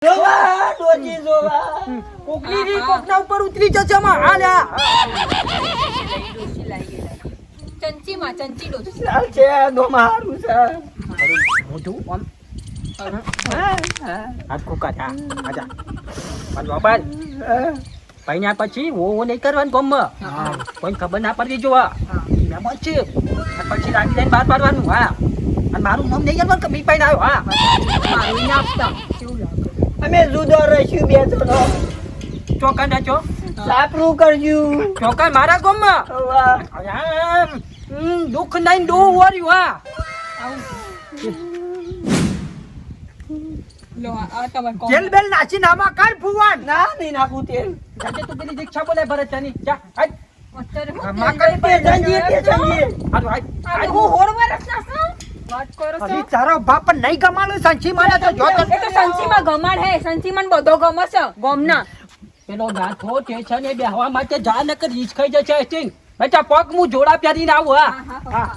જોવા ડોજી જોવા કોકની રી કોકના ઉપર ઉતરી જશે માં હાલ્યા ચંચીમાં ચંચી ડોસી લાલ છે નો મારું છે મોઢું આમ હાથ કોકા થા આજા પાછો બાર પૈણા પછી ઓ નહીં કરવાનું ગમમાં કોઈ ખબર ના પડવી જોવા મેમન છે પછી રાખી દઈને બહાર પાડવાનું હા અને મારું નામ નહીં કરવાનું કે મી પૈણા આવ્યો હા મારું ના આપતા કેવું લાગે અમે જુદો રહીશું બે જણો ચોકા ના ચો સાપરું કરજો ચોકા મારા ગમમાં દુઃખ નહીં દો વર્યું હા લો આ તમે કોણ જેલ બેલ નાચી નામા કાઢ ફુવાન ના નહીં નાખું તેલ જાજે તું પેલી દીક્ષા બોલે ભરત જાની જા હાલ અત્યારે હું માકડ બે જંજીર બે જંજીર હાલ હાલ આ હું હોરવા રખના છું વાત કરો છો અલી તારો બાપ પણ નહીં કમાલો સંચી મારે તો જો તો એ તો સંચીમાં ગમાડ હે સંચીમાં બધો ગમે છે ગોમના પેલો નાથો સ્ટેશન એ બેહવા માટે જા નકર રીસ ખાઈ જશે સ્ટિંગ બેટા પગ હું જોડા પહેરીને આવું હા હા